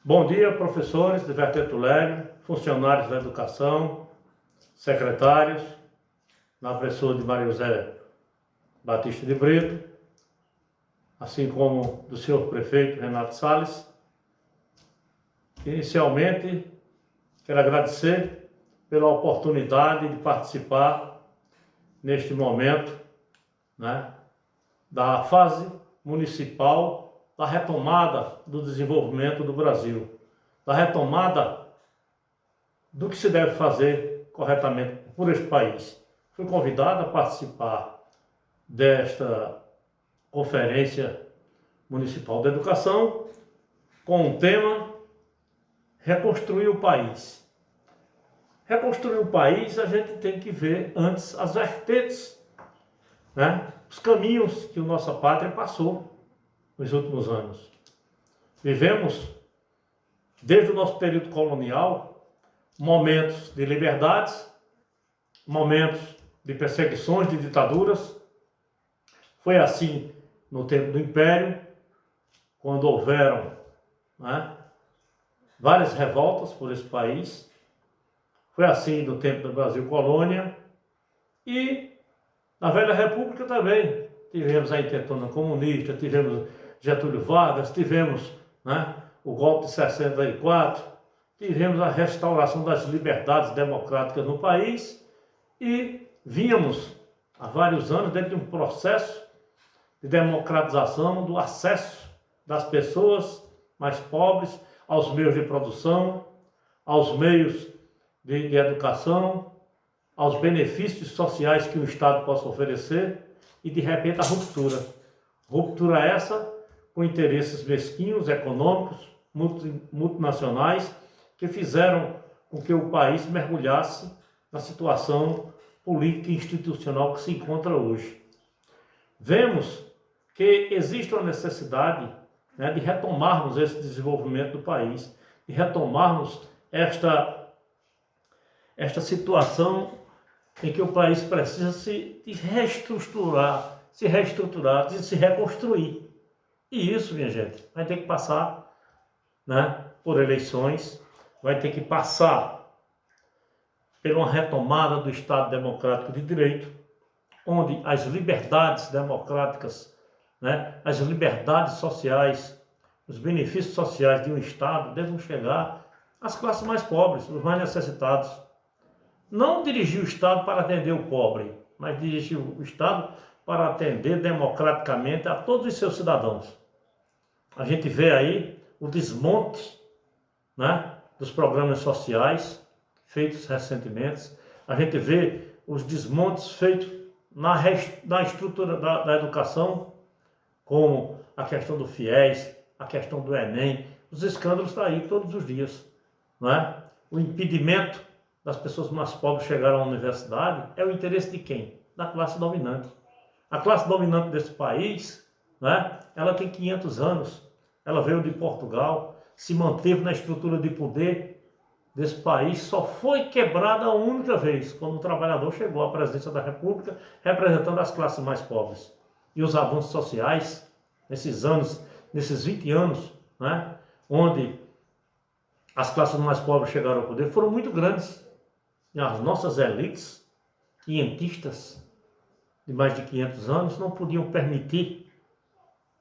Bom dia, professores de Verteto Lélio, funcionários da educação, secretários, na pessoa de Maria José Batista de Brito, assim como do senhor prefeito Renato Salles. Inicialmente, quero agradecer pela oportunidade de participar neste momento, da fase municipal da retomada do desenvolvimento do Brasil, da retomada do que se deve fazer corretamente por este país. Fui convidado a participar desta Conferência Municipal de Educação com o tema Reconstruir o País. Reconstruir o país, a gente tem que ver antes as vertentes, os caminhos que a nossa pátria passou nos últimos anos. Vivemos, desde o nosso período colonial, momentos de liberdades, momentos de perseguições, de ditaduras. Foi assim no tempo do Império, quando houveram várias revoltas por esse país. Foi assim no tempo do Brasil Colônia. E na Velha República também tivemos a intentona comunista, tivemos Getúlio Vargas, tivemos o golpe de 64, tivemos a restauração das liberdades democráticas no país e vínhamos há vários anos dentro de um processo de democratização do acesso das pessoas mais pobres aos meios de produção, aos meios de educação, aos benefícios sociais que o Estado possa oferecer e, de repente, a ruptura. Ruptura essa com interesses mesquinhos, econômicos, multinacionais, que fizeram com que o país mergulhasse na situação política e institucional que se encontra hoje. Vemos que existe uma necessidade de retomarmos esse desenvolvimento do país, de retomarmos esta situação em que o país precisa se reestruturar, de se reconstruir. E isso, minha gente, vai ter que passar por eleições, vai ter que passar por uma retomada do Estado Democrático de Direito, onde as liberdades democráticas, as liberdades sociais, os benefícios sociais de um Estado devem chegar às classes mais pobres, os mais necessitados. Não dirigir o Estado para atender o pobre, mas dirigir o Estado para atender democraticamente a todos os seus cidadãos. A gente vê aí o desmonte dos programas sociais feitos recentemente. A gente vê os desmontes feitos na estrutura da educação, como a questão do FIES, a questão do Enem. Os escândalos estão aí todos os dias. O impedimento das pessoas mais pobres chegarem à universidade é o interesse de quem? Da classe dominante. A classe dominante desse país, ela tem 500 anos, ela veio de Portugal, se manteve na estrutura de poder desse país, só foi quebrada a única vez, quando o trabalhador chegou à presidência da República, representando as classes mais pobres. E os avanços sociais, nesses anos, nesses 20 anos, onde as classes mais pobres chegaram ao poder, foram muito grandes. E as nossas elites, quinhentistas, de mais de 500 anos, não podiam permitir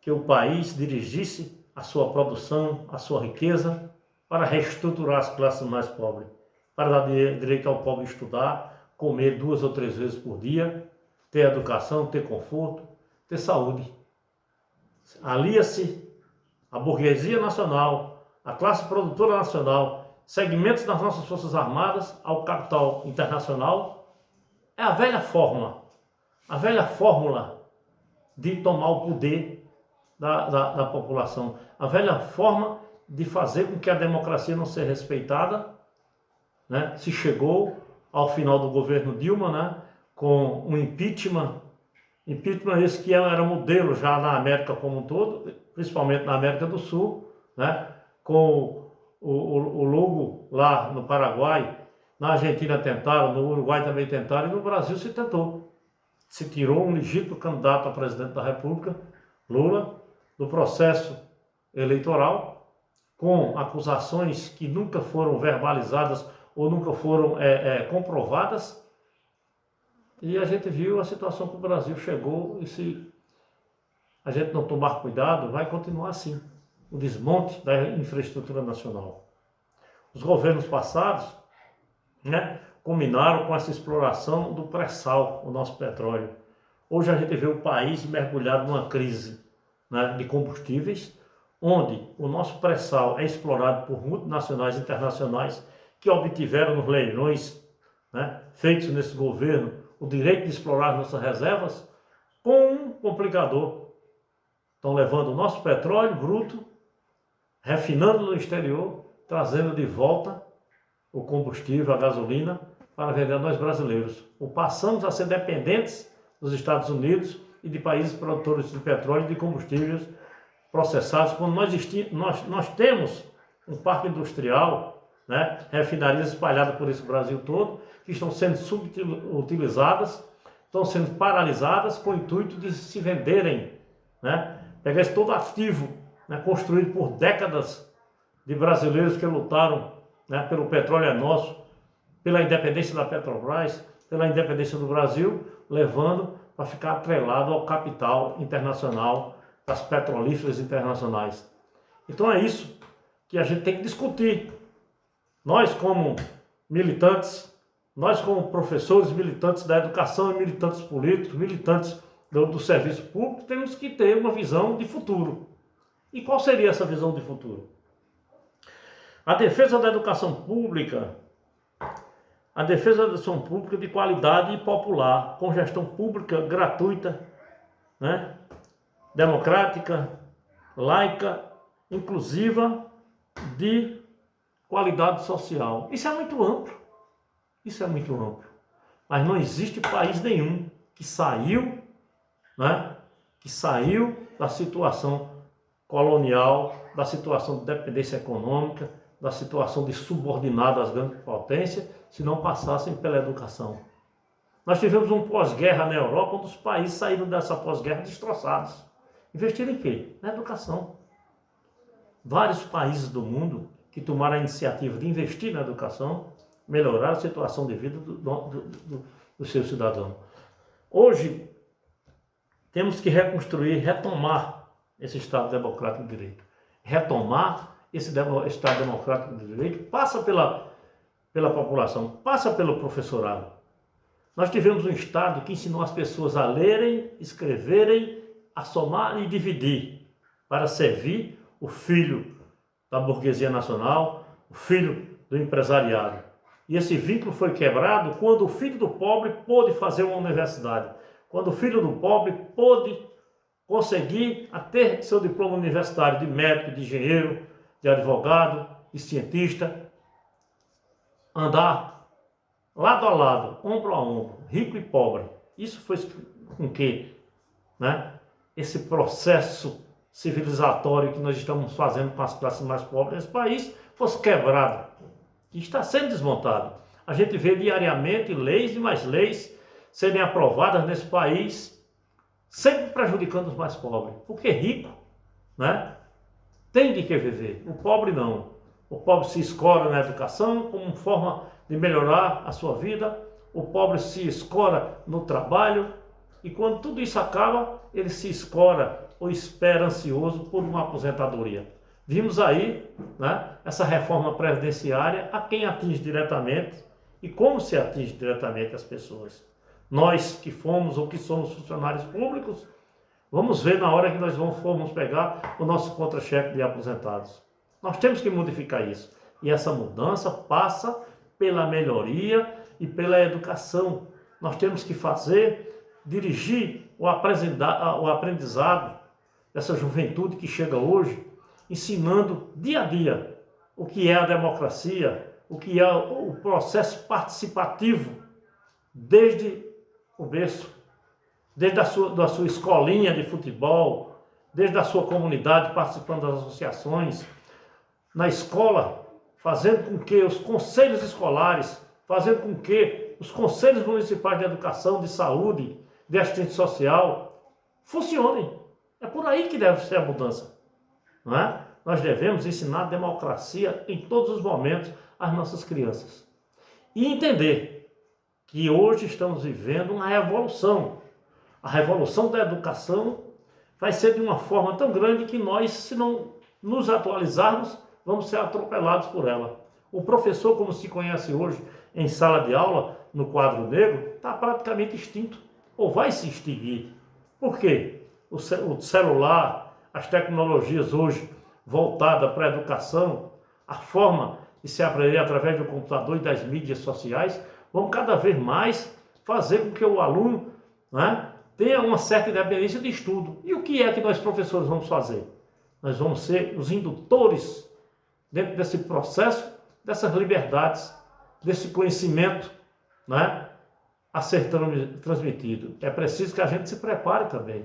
que o país dirigisse a sua produção, a sua riqueza, para reestruturar as classes mais pobres, para dar direito ao pobre estudar, comer 2 ou 3 vezes por dia, ter educação, ter conforto, ter saúde. Alia-se a burguesia nacional, a classe produtora nacional, segmentos das nossas Forças Armadas ao capital internacional. É a velha fórmula de tomar o poder da população, a velha forma de fazer com que a democracia não seja respeitada. Se chegou ao final do governo Dilma, com um impeachment esse que era modelo já na América como um todo, principalmente na América do Sul, com o Lugo lá no Paraguai, na Argentina tentaram, no Uruguai também tentaram, e no Brasil se tentou. Se tirou um legítimo candidato a presidente da República, Lula, do processo eleitoral, com acusações que nunca foram verbalizadas ou nunca foram comprovadas. E a gente viu a situação que o Brasil chegou, e se a gente não tomar cuidado, vai continuar assim, o desmonte da infraestrutura nacional. Os governos passados, culminaram com essa exploração do pré-sal, o nosso petróleo. Hoje a gente vê o país mergulhado numa crise, de combustíveis, onde o nosso pré-sal é explorado por multinacionais internacionais que obtiveram nos leilões, feitos nesse governo, o direito de explorar nossas reservas, com um complicador. Estão levando o nosso petróleo bruto, refinando no exterior, trazendo de volta o combustível, a gasolina, para vender a nós brasileiros. Passamos a ser dependentes dos Estados Unidos e de países produtores de petróleo e de combustíveis processados, quando nós temos um parque industrial, refinarias espalhadas por esse Brasil todo, que estão sendo subutilizadas, estão sendo paralisadas com o intuito de se venderem, pegar esse todo ativo, construído por décadas de brasileiros que lutaram, pelo petróleo é nosso, pela independência da Petrobras, pela independência do Brasil, levando para ficar atrelado ao capital internacional das petrolíferas internacionais. Então é isso que a gente tem que discutir. Nós como militantes, nós como professores, militantes da educação, militantes políticos, militantes do serviço público, temos que ter uma visão de futuro. E qual seria essa visão de futuro? A defesa da educação pública, de qualidade e popular, com gestão pública gratuita, democrática, laica, inclusiva, de qualidade social. Isso é muito amplo. Isso é muito amplo. Mas não existe país nenhum que saiu da situação colonial, da situação de dependência econômica, da situação de subordinado às grandes potências, se não passassem pela educação. Nós tivemos um pós-guerra na Europa, onde os países saíram dessa pós-guerra destroçados. Investiram em quê? Na educação. Vários países do mundo que tomaram a iniciativa de investir na educação melhoraram a situação de vida do seu cidadão. Hoje, temos que retomar esse Estado Democrático de Direito. Retomar esse Estado Democrático de Direito passa pela população, passa pelo professorado. Nós tivemos um Estado que ensinou as pessoas a lerem, escreverem, a somar e dividir, para servir o filho da burguesia nacional, o filho do empresariado. E esse vínculo foi quebrado quando o filho do pobre pôde fazer uma universidade, quando o filho do pobre pôde conseguir ter seu diploma universitário de médico, de engenheiro, de advogado, de cientista, andar lado a lado, ombro a ombro, rico e pobre. Isso fez com que esse processo civilizatório que nós estamos fazendo com as classes mais pobres desse país fosse quebrado. E está sendo desmontado. A gente vê diariamente leis e mais leis serem aprovadas nesse país, sempre prejudicando os mais pobres. Porque rico, tem de que viver. O pobre não. O pobre se escora na educação como forma de melhorar a sua vida. O pobre se escora no trabalho. E quando tudo isso acaba, ele se escora ou espera ansioso por uma aposentadoria. Vimos aí essa reforma previdenciária, a quem atinge diretamente e como se atinge diretamente as pessoas. Nós que fomos ou que somos funcionários públicos, vamos ver na hora que nós formos pegar o nosso contra-cheque de aposentados. Nós temos que modificar isso. E essa mudança passa pela melhoria e pela educação. Nós temos que dirigir o aprendizado dessa juventude que chega hoje, ensinando dia a dia o que é a democracia, o que é o processo participativo, desde o berço, desde da sua escolinha de futebol, desde a sua comunidade, participando das associações, na escola, fazendo com que os conselhos escolares, fazendo com que os conselhos municipais de educação, de saúde, de assistência social, funcionem. É por aí que deve ser a mudança. nós devemos ensinar democracia em todos os momentos às nossas crianças. E entender que hoje estamos vivendo uma revolução. A revolução da educação vai ser de uma forma tão grande que nós, se não nos atualizarmos, vamos ser atropelados por ela. O professor, como se conhece hoje em sala de aula, no quadro negro, está praticamente extinto, ou vai se extinguir. Por quê? O celular, as tecnologias hoje voltadas para a educação, a forma de se aprender através do computador e das mídias sociais, vão cada vez mais fazer com que o aluno, né, tenha uma certa independência de estudo. E o que é que nós professores vamos fazer? Nós vamos ser os indutores dentro desse processo, dessas liberdades, desse conhecimento, né, a ser transmitido. É preciso que a gente se prepare também.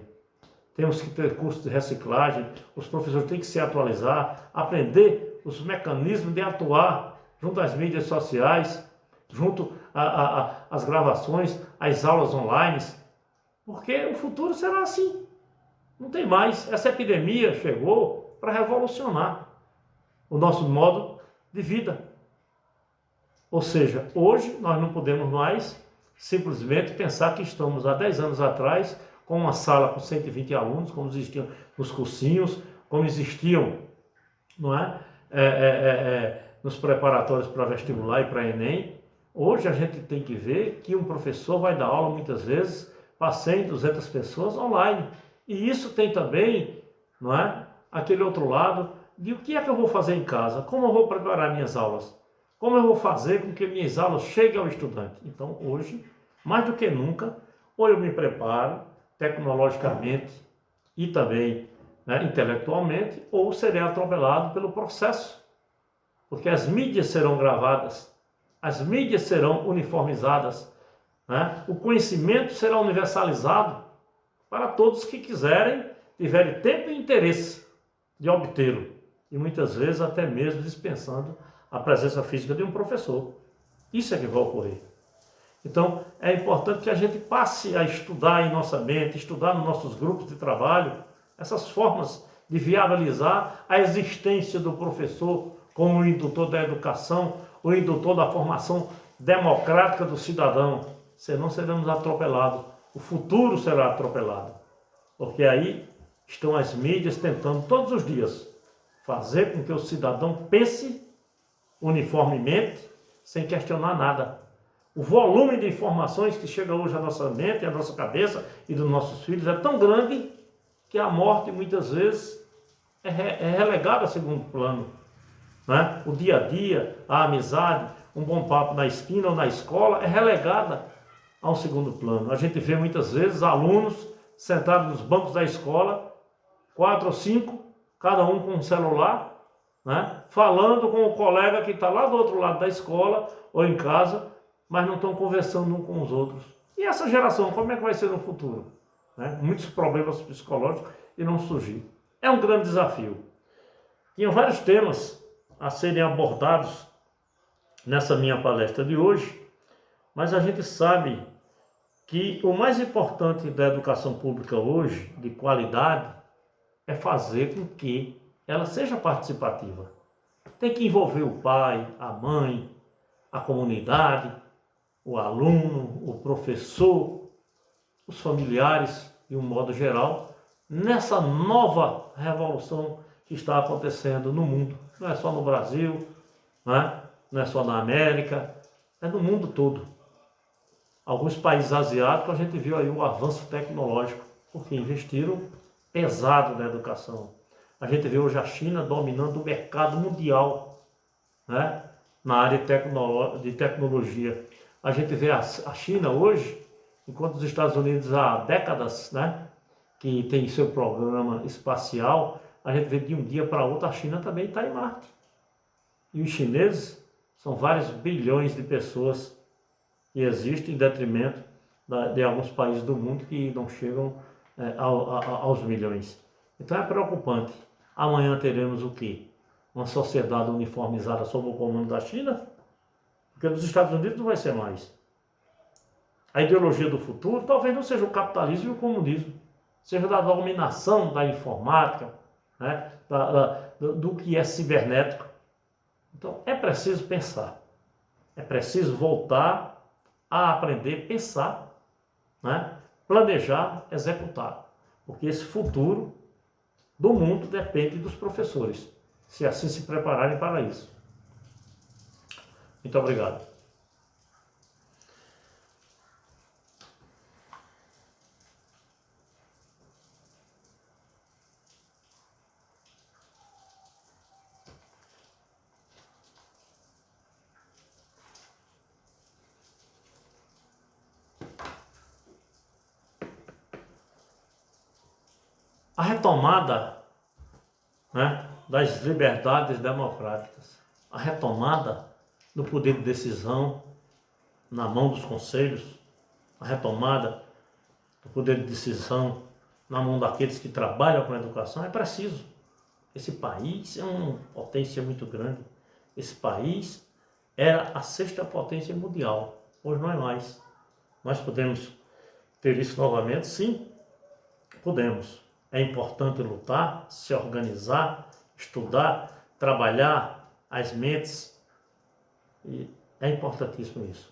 Temos que ter curso de reciclagem, os professores têm que se atualizar, aprender os mecanismos de atuar junto às mídias sociais, junto às gravações, às aulas online, porque o futuro será assim. Não tem mais. Essa epidemia chegou para revolucionar o nosso modo de vida. Ou seja, hoje nós não podemos mais simplesmente pensar que estamos há 10 anos atrás com uma sala com 120 alunos, como existiam nos cursinhos, como existiam, não é? Nos preparatórios para vestibular e para Enem. Hoje a gente tem que ver que um professor vai dar aula muitas vezes para 100, 200 pessoas online. E isso tem também, não é, aquele outro lado de o que é que eu vou fazer em casa, como eu vou preparar minhas aulas, como eu vou fazer com que minhas aulas cheguem ao estudante. Então hoje, mais do que nunca, ou eu me preparo tecnologicamente e também, né, intelectualmente, ou serei atropelado pelo processo, porque as mídias serão gravadas, as mídias serão uniformizadas, né? O conhecimento será universalizado para todos que quiserem, tiverem tempo e interesse de obtê-lo, e muitas vezes até mesmo dispensando a presença física de um professor. Isso é que vai ocorrer. Então, é importante que a gente passe a estudar em nossa mente, estudar nos nossos grupos de trabalho, essas formas de viabilizar a existência do professor como o indutor da educação, o indutor da formação democrática do cidadão. Senão seremos atropelados. O futuro será atropelado. Porque aí estão as mídias tentando todos os dias fazer com que o cidadão pense uniformemente, sem questionar nada. O volume de informações que chega hoje à nossa mente, à nossa cabeça e dos nossos filhos é tão grande que a morte muitas vezes é relegada a segundo plano, né? O dia a dia, a amizade, um bom papo na esquina ou na escola é relegada a um segundo plano. A gente vê muitas vezes alunos sentados nos bancos da escola, 4 ou 5, cada um com um celular, né? Falando com o colega que está lá do outro lado da escola ou em casa, mas não estão conversando uns com os outros. E essa geração, como é que vai ser no futuro? Né? Muitos problemas psicológicos irão surgir. É um grande desafio. Tinha vários temas a serem abordados nessa minha palestra de hoje, mas a gente sabe que o mais importante da educação pública hoje, de qualidade, é fazer com que ela seja participativa. Tem que envolver o pai, a mãe, a comunidade, o aluno, o professor, os familiares, de um modo geral, nessa nova revolução que está acontecendo no mundo. Não é só no Brasil, não é só na América, é no mundo todo. Alguns países asiáticos a gente viu aí o avanço tecnológico, porque investiram pesado na educação. A gente vê hoje a China dominando o mercado mundial, né, na área de tecnologia. A gente vê a China hoje, enquanto os Estados Unidos há décadas, né, que tem seu programa espacial, a gente vê de um dia para outro a China também está em Marte. E os chineses são vários bilhões de pessoas que existem em detrimento de alguns países do mundo que não chegam aos milhões. Então é preocupante. Amanhã teremos o quê? Uma sociedade uniformizada sob o comando da China? Porque nos Estados Unidos não vai ser mais. A ideologia do futuro talvez não seja o capitalismo e o comunismo, seja da dominação da informática, né? do que é cibernético. Então, é preciso pensar. É preciso voltar a aprender a pensar, né? Planejar, executar. Porque esse futuro do mundo depende dos professores, se assim se prepararem para isso. Muito obrigado. A retomada, né, das liberdades democráticas, a retomada do poder de decisão na mão dos conselhos, a retomada do poder de decisão na mão daqueles que trabalham com a educação é preciso. Esse país é uma potência muito grande. Esse país era a 6ª potência mundial. Hoje não é mais. Nós podemos ter isso novamente? Sim, podemos. É importante lutar, se organizar, estudar, trabalhar as mentes. E é importantíssimo isso.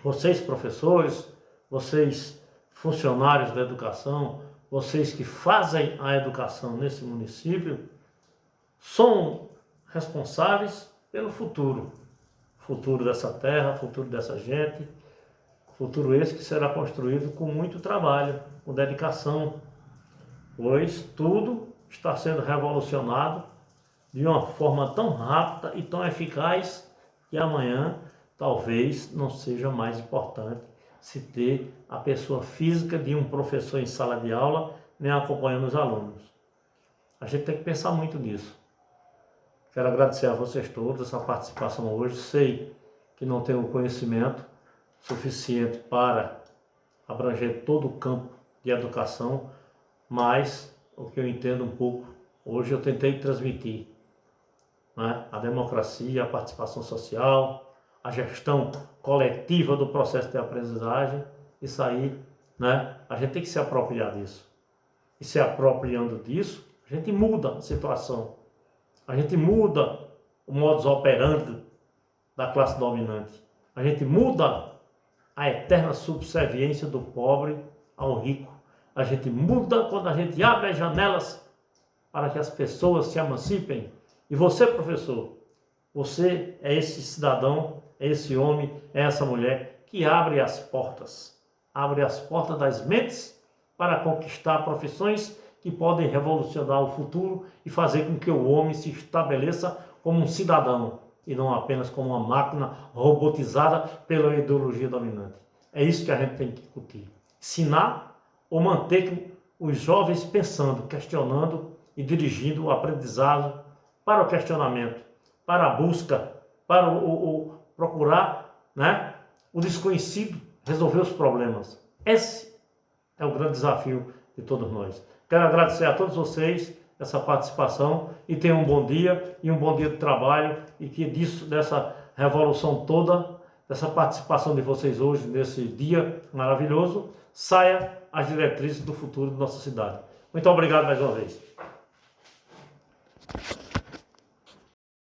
Vocês, professores, vocês, funcionários da educação, vocês que fazem a educação nesse município, são responsáveis pelo futuro. Futuro dessa terra, futuro dessa gente, futuro esse que será construído com muito trabalho, com dedicação, pois tudo está sendo revolucionado de uma forma tão rápida e tão eficaz que amanhã talvez não seja mais importante se ter a pessoa física de um professor em sala de aula, nem acompanhando os alunos. A gente tem que pensar muito nisso. Quero agradecer a vocês todos essa participação hoje. Sei que não tenho conhecimento suficiente para abranger todo o campo de educação, mas o que eu entendo um pouco, hoje eu tentei transmitir, né, a democracia, a participação social, a gestão coletiva do processo de aprendizagem. Isso aí, né, a gente tem que se apropriar disso. E se apropriando disso, a gente muda a situação. A gente muda o modus operandi da classe dominante. A gente muda a eterna subserviência do pobre ao rico. A gente muda quando a gente abre as janelas para que as pessoas se emancipem. E você, professor, você é esse cidadão, é esse homem, é essa mulher que abre as portas das mentes para conquistar profissões que podem revolucionar o futuro e fazer com que o homem se estabeleça como um cidadão e não apenas como uma máquina robotizada pela ideologia dominante. É isso que a gente tem que discutir. Ensinar ou manter os jovens pensando, questionando e dirigindo o aprendizado para o questionamento, para a busca, para o procurar, né, o desconhecido, resolver os problemas. Esse é o grande desafio de todos nós. Quero agradecer a todos vocês essa participação e tenham um bom dia e um bom dia de trabalho e que dessa revolução toda, dessa participação de vocês hoje, nesse dia maravilhoso, saia as diretrizes do futuro de nossa cidade. Muito obrigado mais uma vez.